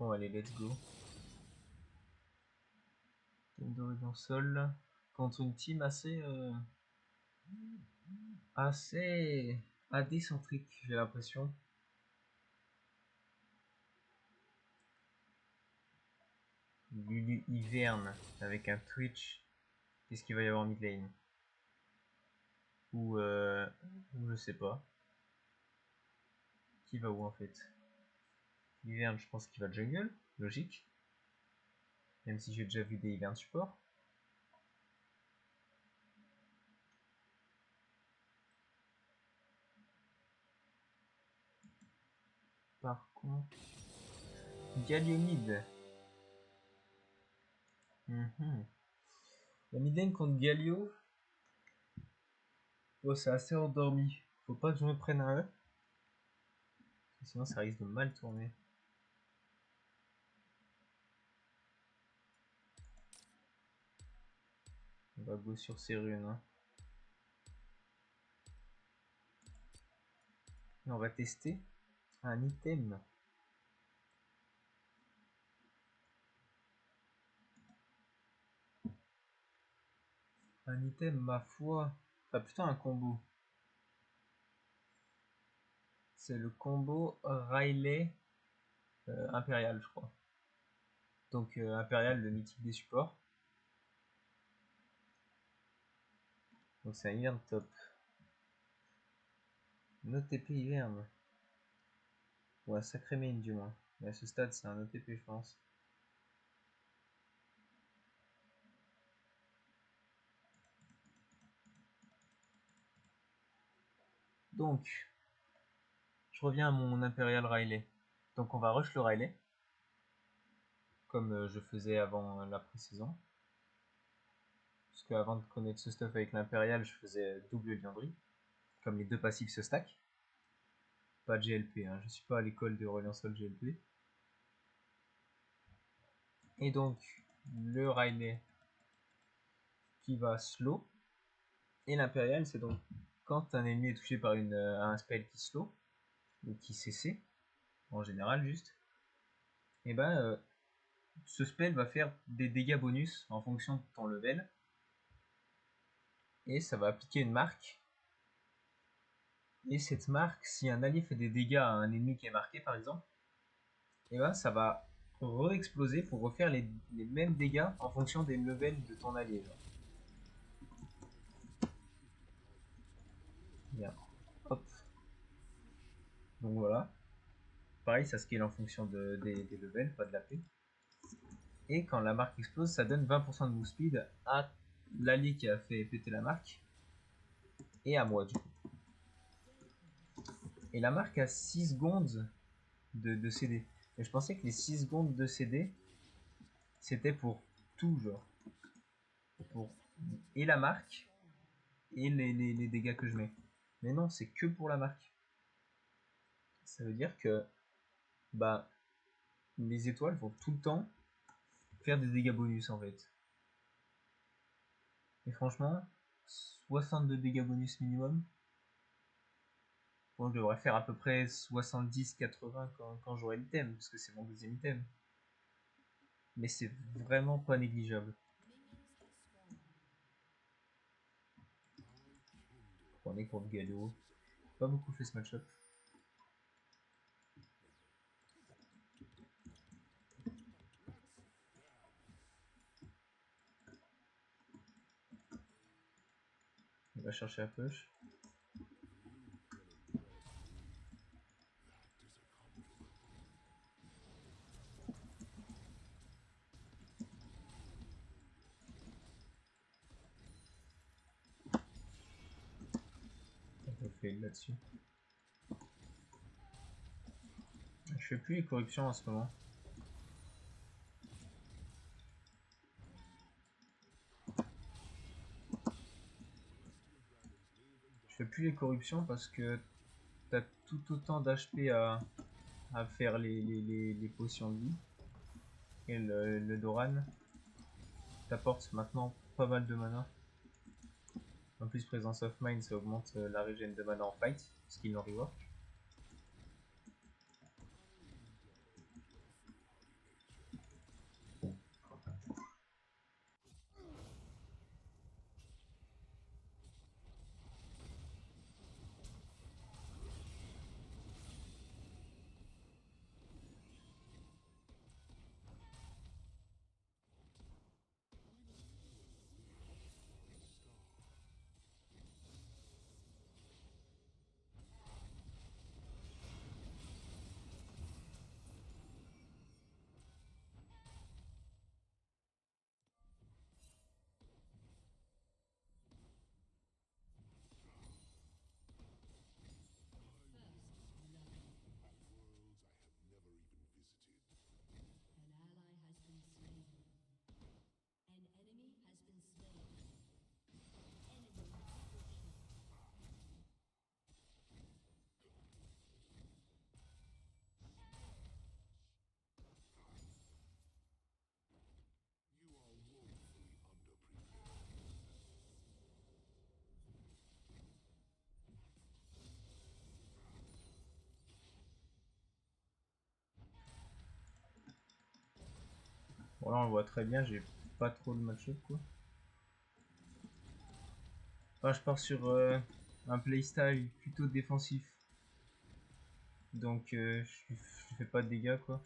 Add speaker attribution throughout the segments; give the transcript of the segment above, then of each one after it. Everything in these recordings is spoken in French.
Speaker 1: Bon, allez, let's go. Team d'Oregon Sol contre une team assez AD-centrique, j'ai l'impression. Lulu Hiverne avec un Twitch. Qu'est-ce qu'il va y avoir en mid lane? Ou je sais pas. Qui va où en fait? Hiverne, je pense qu'il va jungle, logique. Même si j'ai déjà vu des Hiverne support. Par contre, Galio mid. La mid lane contre Galio. Oh, c'est assez endormi. Faut pas que je me prenne un E. Sinon, ça risque de mal tourner. On va go sur ces runes. Hein. Et on va tester un item. Un item, ma foi. Enfin, plutôt un combo. C'est le combo Riley Impérial, je crois. Donc, Impérial, le mythique des supports. Donc, c'est un hiverne top. Un OTP hiverne. Ou un sacré main, du moins. Mais à ce stade, c'est un OTP, je pense. Donc, je reviens à mon Impérial Riley. Donc, on va rush le Riley. Comme je faisais avant la pré-saison. Parce qu'avant de connaître ce stuff avec l'Impérial, je faisais double liandry. Comme les deux passifs se stack. Pas de GLP, hein. Je suis pas à l'école de Reliant Sol GLP. Et donc, le Riley qui va slow. Et l'Impérial, c'est donc quand un ennemi est touché par un spell qui slow, ou qui CC, en général juste, et ben ce spell va faire des dégâts bonus en fonction de ton level. Et ça va appliquer une marque. Et cette marque, si un allié fait des dégâts à un ennemi qui est marqué par exemple, et ben ça va re-exploser pour refaire les mêmes dégâts en fonction des levels de ton allié. Genre. Bien. Hop. Donc voilà. Pareil, ça scale en fonction des levels, pas de la paix. Et quand la marque explose, ça donne 20% de move speed à l'allié qui a fait péter la marque. Et à moi du coup. Et la marque a 6 secondes de CD. Et je pensais que les 6 secondes de CD, c'était pour tout genre. Pour et la marque, et les dégâts que je mets. Mais non, c'est que pour la marque. Ça veut dire que bah les étoiles vont tout le temps faire des dégâts bonus en fait. Et franchement, 62 dégâts bonus minimum. Bon, je devrais faire à peu près 70-80 quand j'aurai l'item, parce que c'est mon deuxième item. Mais c'est vraiment pas négligeable. On est contre Galio. Pas beaucoup fait ce match-up. On va chercher la push. On peut fail là-dessus. Je fais plus les corruptions en ce moment. Je fais plus les corruptions parce que t'as tout autant d'HP à faire les potions de vie. Et le Doran t'apporte maintenant pas mal de mana. En plus, Presence of Mind, ça augmente la régène de mana en fight, ce qui l'en rework. Bon là on le voit très bien, j'ai pas trop de match-up quoi. Enfin, je pars sur un playstyle plutôt défensif. Donc je fais pas de dégâts quoi.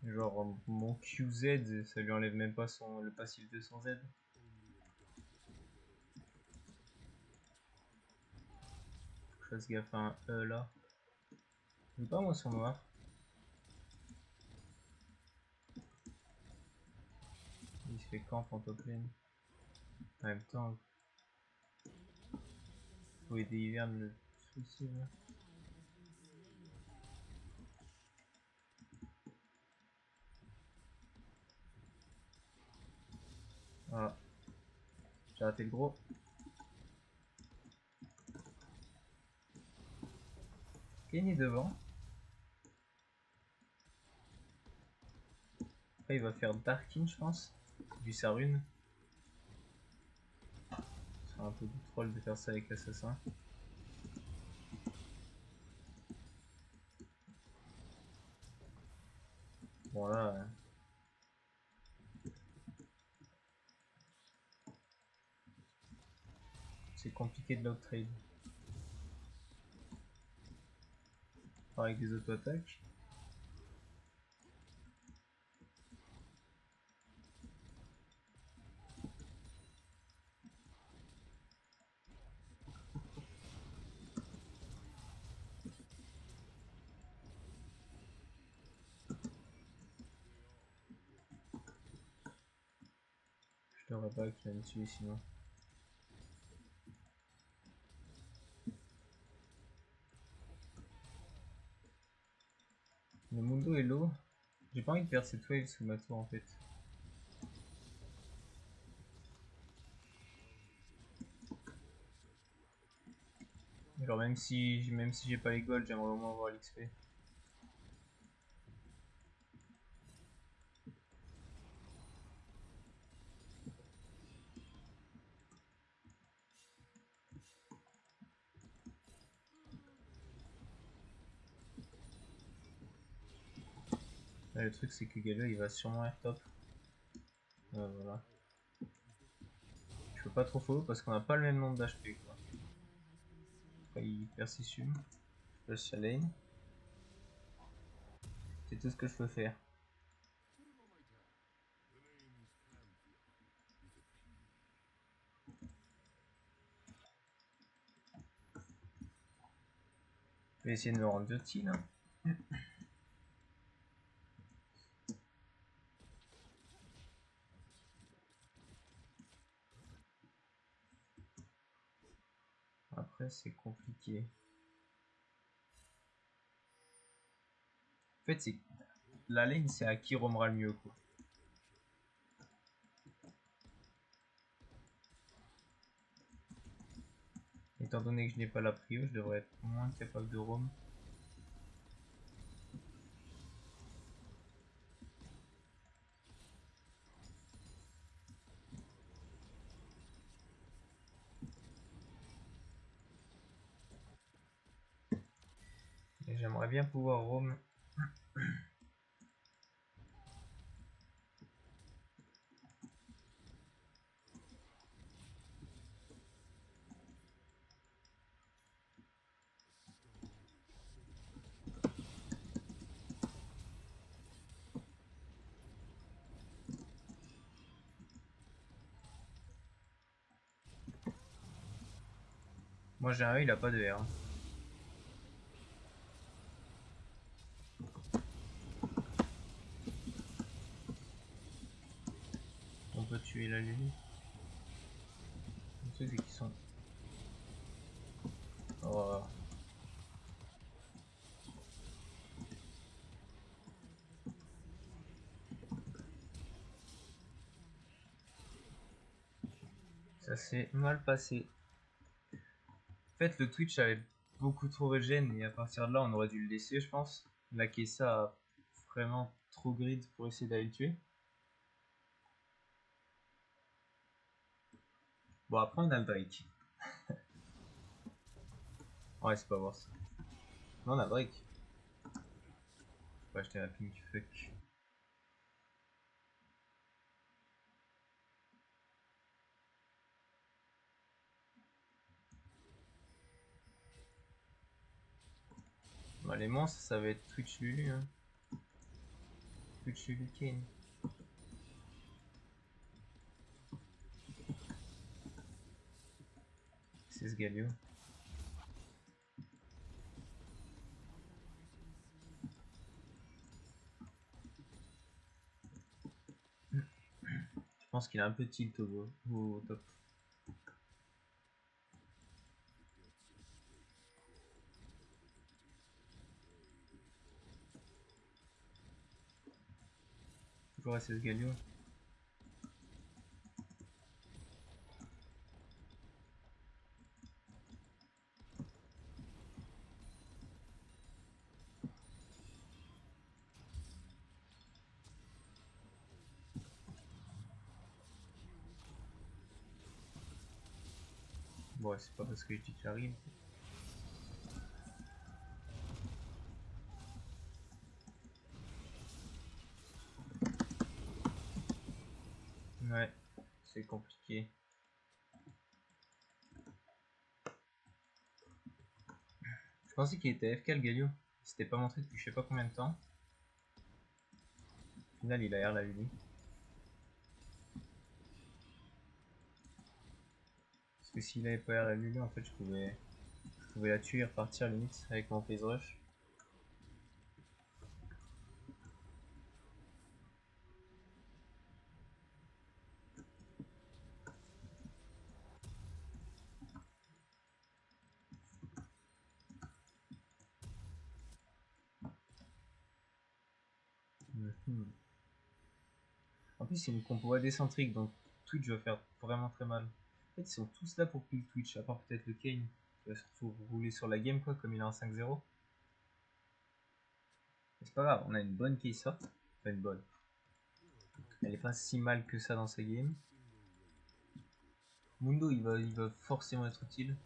Speaker 1: Genre mon QZ, ça lui enlève même pas le passif de son Z. Faut que je fasse gaffe à un E là. Je veux pas moi son noir. Il se fait camp en top lane. En même temps, faut aider Hiverne le plus possible. Voilà. J'ai raté le gros. Kane est devant. Après il va faire Darkin je pense. Vu sa rune. Ce sera un peu du troll de faire ça avec l'assassin. Bon là... c'est compliqué de l'out-trade. Avec des auto-attaques. Je devrais pas qu'il va me tuer sinon. Le Mundo est low. J'ai pas envie de faire cette wave sous ma tour en fait. Genre même si j'ai pas les golds, j'aimerais au moins avoir l'XP. Là, le truc c'est que Galio il va sûrement air top. Voilà. Je peux pas trop follow parce qu'on a pas le même nombre d'HP quoi. Après il persissume. Je passe sa lane. C'est tout ce que je peux faire. Je vais essayer de me rendre utile. Hein. Après c'est compliqué. En fait c'est la lane c'est à qui roamera le mieux quoi. Étant donné que je n'ai pas la prio, je devrais être moins capable de roam. Et j'aimerais bien pouvoir roam. Moi j'ai un E, il a pas de R. On peut tuer la Lulu. Le truc c'est qu'ils sont... Oh. Ça s'est mal passé. En fait le Twitch avait beaucoup trop régène et à partir de là on aurait dû le laisser je pense. La Kessa a vraiment trop grid pour essayer d'aller le tuer. Bon après on a le Drake. Ouais, c'est pas voir ça. Non, on a break. Je peux acheter la pink fuck. Bah, les monstres, ça va être Twitch Lulu. Hein. Twitch Lulu Kane. C'est ce Galio. Je pense qu'il a un peu tilt au top. Toujours SS Galio. Bon, c'est pas parce que je dis que j'arrive. Ouais, c'est compliqué. Je pensais qu'il était FK le Galio. Il s'était pas montré depuis je sais pas combien de temps. Au final, il a l'air la Lulu. Parce que s'il avait pas l'air la Lulu, en fait, je pouvais la tuer et repartir limite avec mon phase rush. En plus, c'est une compo décentrique, donc Twitch va faire vraiment très mal. En fait, ils sont tous là pour kill Twitch, à part peut-être le Kane, qui va surtout rouler sur la game, quoi, comme il est en 5-0. Mais c'est pas grave, on a une bonne Kai'Sa. Enfin, une bonne. Elle est pas si mal que ça dans sa game. Mundo, il va forcément être utile.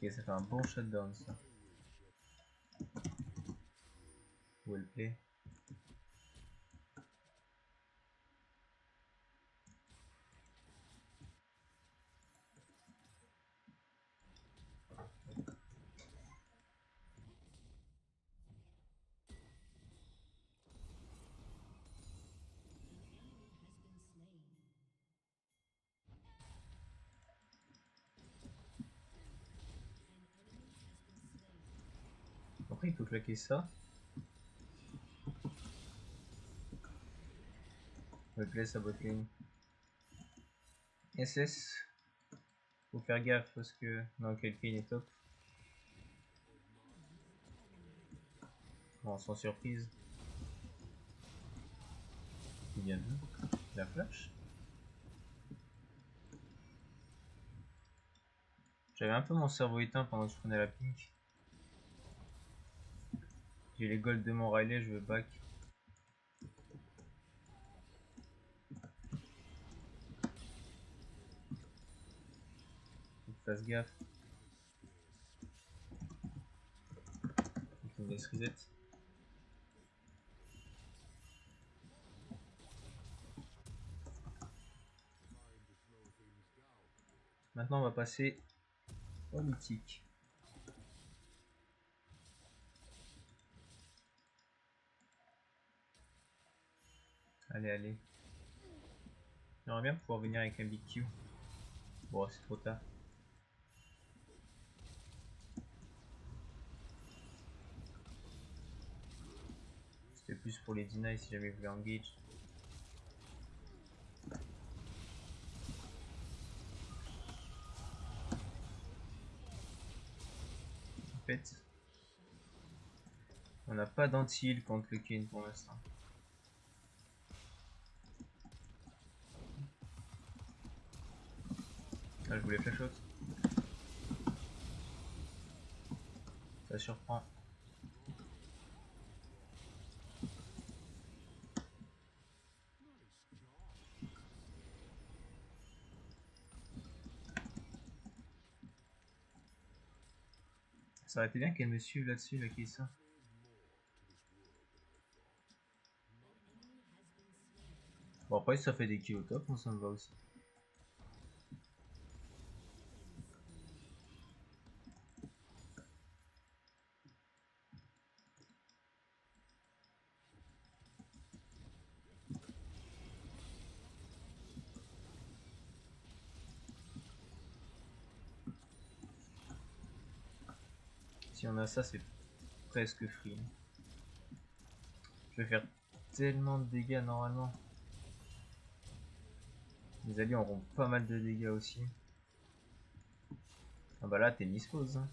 Speaker 1: Ok, ça fait un bon shutdown, ça. Well play. Après, il faut claquer ça. Well play, sa botlane. SS. Faut faire gaffe parce que. Non, quelqu'un est top. Bon, sans surprise. Il vient de la flash. J'avais un peu mon cerveau éteint pendant que je prenais la pink. J'ai les golds de mon Riley, je veux back. Faut que je fasse gaffe. Faut qu'il me laisse reset. Maintenant, on va passer au mythique. Allez, allez. J'aimerais bien pouvoir venir avec un big Q. Bon, c'est trop tard. C'était plus pour les deny si j'avais voulu engage. pète. On n'a pas d'anti-heal contre le Kane pour l'instant. Ah, je voulais flash out. Ça surprend. Ça aurait été bien qu'elle me suive là-dessus, la Kessa. Bon, après, si ça fait des kills au top, moi ça me va aussi. Si on a ça, c'est presque free. Je vais faire tellement de dégâts normalement. Les alliés auront pas mal de dégâts aussi. Ah bah là, t'es mispose. Hein.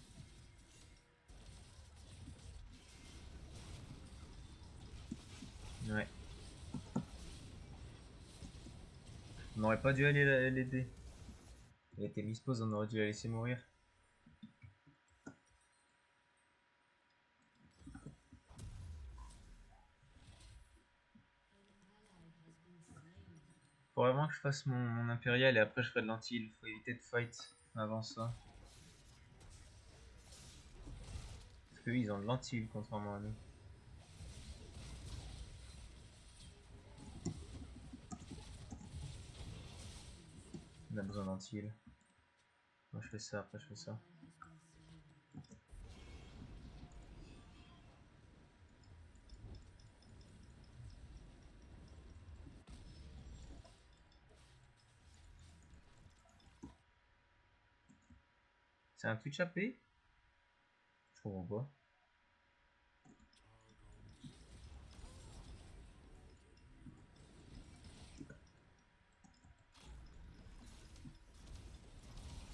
Speaker 1: Ouais. On n'aurait pas dû aller l'aider. Elle était mispose, on aurait dû la laisser mourir. Faut vraiment que je fasse mon impérial et après je ferai de l'anti-heal. Faut éviter de fight avant ça. Parce qu'eux ils ont de l'anti-heal contrairement à nous. On a besoin d'anti-heal. Moi je fais ça, après je fais ça. C'est un Twitch AP? Je comprends pas.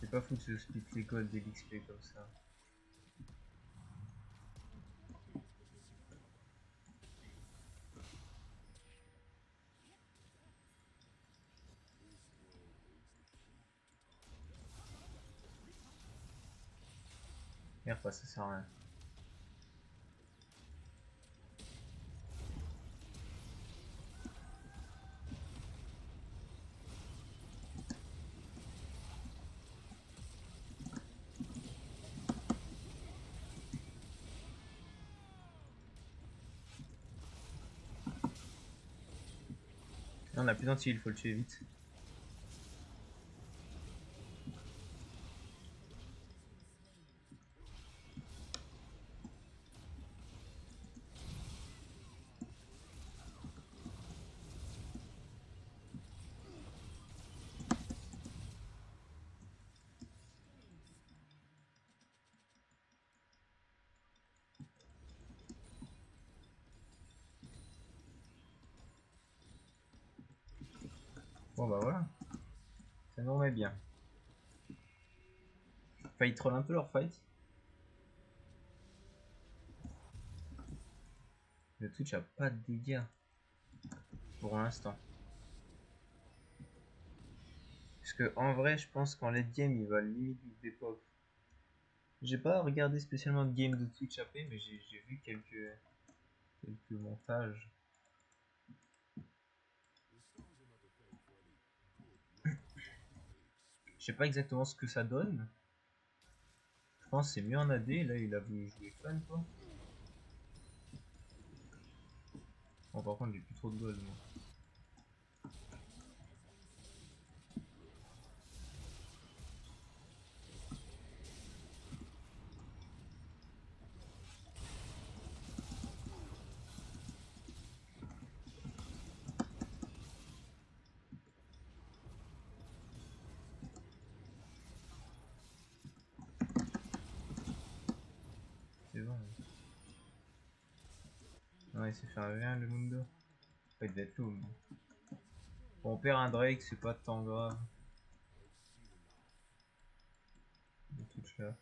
Speaker 1: C'est pas fou de se split les golds et l'XP comme ça. Merde, pas ça sert à rien. Là, on a plus d'anti-heal, faut le tuer vite. Bon bah voilà. Ça nous remet bien. Enfin, ils trollent un peu leur fight. Le Twitch a pas de dégâts. Pour l'instant. Parce que en vrai, je pense qu'en late game, il va limite nous dépop. J'ai pas regardé spécialement de game de Twitch AP, mais j'ai vu quelques montages. Je sais pas exactement ce que ça donne. Je pense que c'est mieux en AD, là il a voulu jouer fun quoi. Bon par contre j'ai plus trop de gold moi. C'est bon. Hein. Non il s'est fait un V1 le Mundo. Enfin, il devait être low. Mais... Bon, on perd un Drake, c'est pas tant grave. Le Twitch là.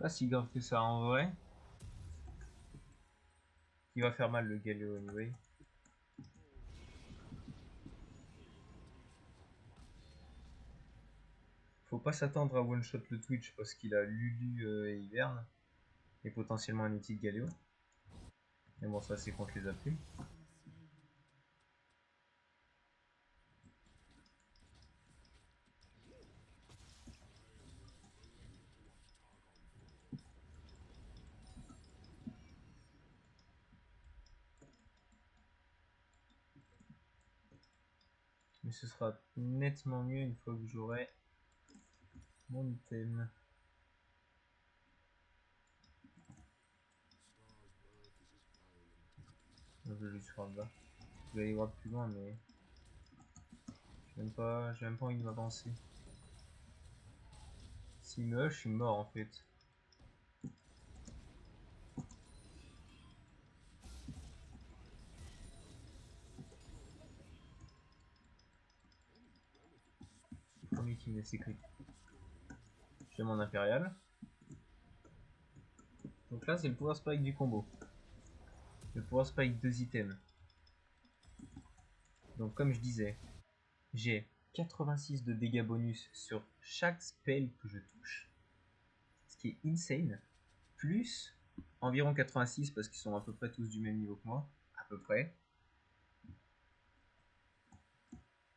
Speaker 1: Pas si grave que ça en vrai. Il va faire mal le Galio anyway. Faut pas s'attendre à one-shot le Twitch parce qu'il a Lulu et Hiverne. Et potentiellement un outil de Galio. Mais bon, ça c'est contre les AP. Mais ce sera nettement mieux une fois que j'aurai mon item. Je vais juste faire là. Je vais aller voir plus loin, mais j'ai même pas envie de m'avancer. S'il me hush, je suis mort en fait. Premier qui me laisse écrit. J'ai mon impérial. Donc là, c'est le power spike du combo. Le power spike 2 items. Donc, comme je disais, j'ai 86 de dégâts bonus sur chaque spell que je touche. Ce qui est insane. Plus environ 86 parce qu'ils sont à peu près tous du même niveau que moi. À peu près.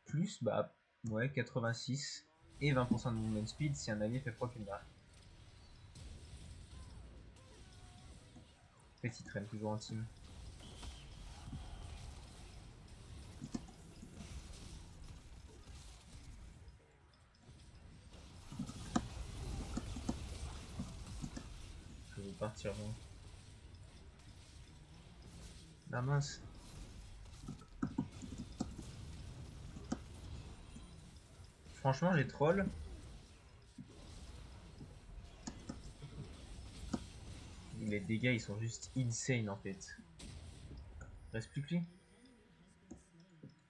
Speaker 1: Plus, bah, ouais, 86 et 20% de movement speed si un allié fait proc une barre. Petit traîne toujours en team. Je vais partir loin. La mince. Franchement, j'ai troll. Les dégâts, ils sont juste insane en fait. Reste plus que lui.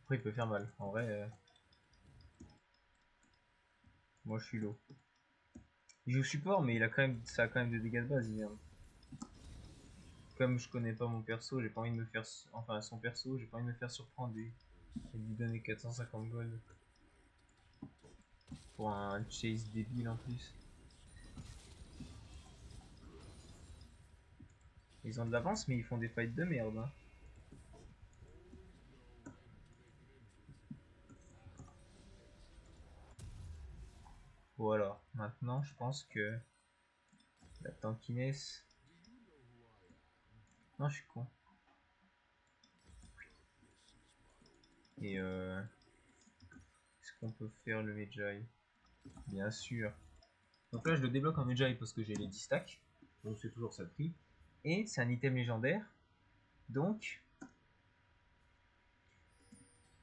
Speaker 1: Après, il peut faire mal. En vrai, moi je suis low. Il joue support, mais il a quand même, ça a quand même des dégâts de base. Comme je connais pas mon perso, j'ai pas envie de me faire, enfin son perso, j'ai pas envie de me faire surprendre et de lui donner 450 gold pour un chase débile en plus. Ils ont de l'avance, mais ils font des fights de merde. Hein. Bon alors, maintenant je pense que la tankiness... Non, je suis con. Et est-ce qu'on peut faire le Medjay? Bien sûr. Donc là je le débloque en Medjay parce que j'ai les 10 stacks. Donc c'est toujours ça le prix. Et c'est un item légendaire. Donc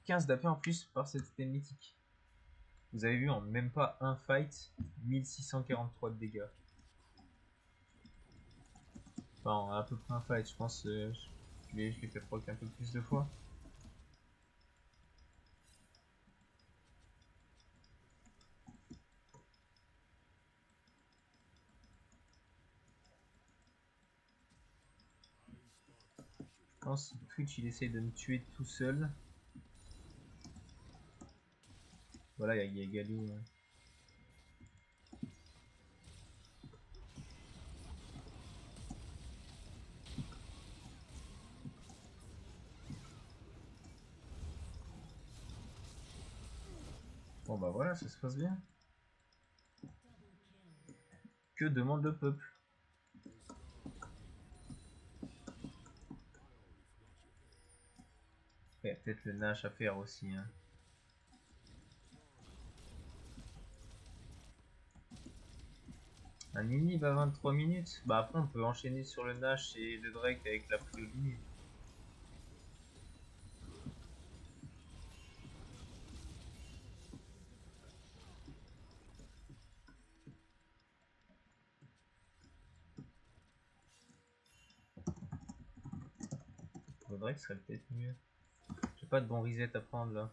Speaker 1: 15 d'AP en plus par cet item mythique. Vous avez vu en même pas un fight, 1643 de dégâts. Enfin, à peu près un fight, je pense. Je l'ai fait proc un peu plus de fois. Je pense que Twitch il essaye de me tuer tout seul. Voilà, il y a Galio. Bon bah voilà, ça se passe bien. Que demande le peuple? Il y a peut-être le Nash à faire aussi. Hein. Un inhib à 23 minutes? Bah après on peut enchaîner sur le Nash et le Drake avec la prio d'inhib. Le Drake serait peut-être mieux. J'ai pas de bon reset à prendre là.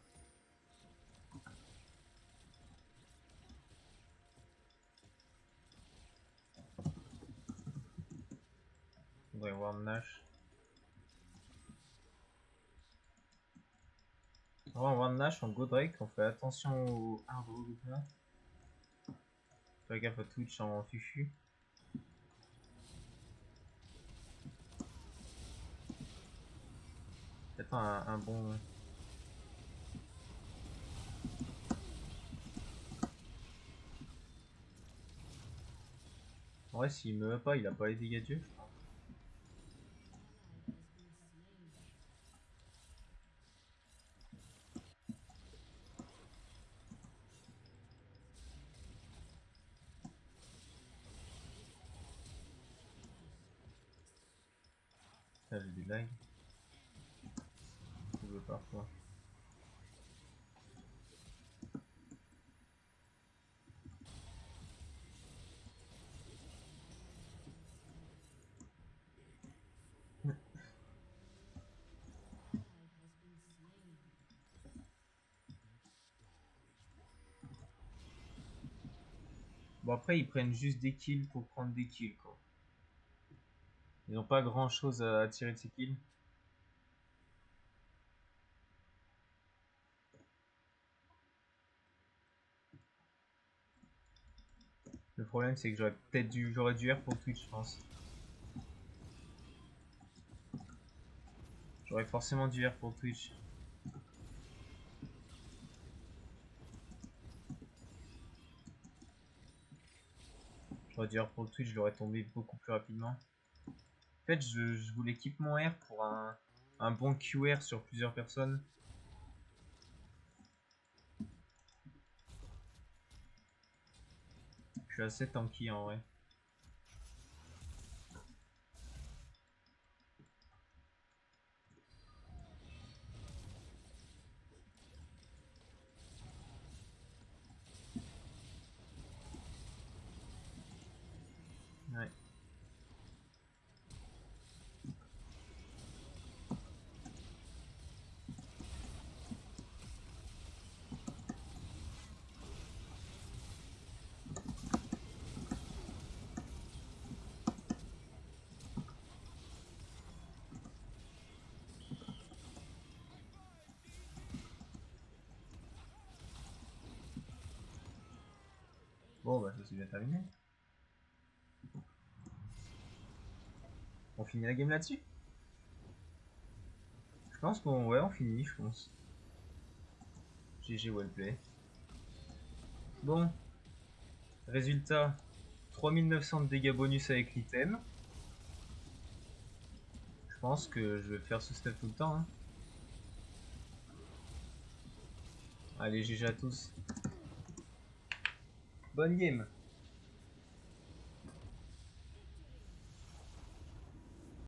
Speaker 1: Nash. On va Nash, on go Drake, on fait attention au hard regroupement. Fais gaffe à Twitch en fufu. Peut-être un bon... En vrai, s'il me veut pas, il a pas les dégâts de Dieu, je pense. Là, j'ai des lags. Je veux pas, quoi. Bon, après, ils prennent juste des kills pour prendre des kills, quoi. Ils n'ont pas grand chose à tirer de ces kills. Le problème, c'est que j'aurais dû R pour Twitch, je pense. J'aurais forcément dû R pour Twitch. J'aurais dû R pour Twitch, je l'aurais tombé beaucoup plus rapidement. En fait, je voulais keep mon R pour un bon QR sur plusieurs personnes. Je suis assez tanky en vrai. Ouais. Bon, bah ça c'est bien terminé. On finit la game là-dessus? Je pense qu'on ouais, on finit, je pense. GG wellplay. Bon. Résultat, 3900 de dégâts bonus avec l'item. Je pense que je vais faire ce stuff tout le temps. Hein. Allez, GG à tous. Bonne game.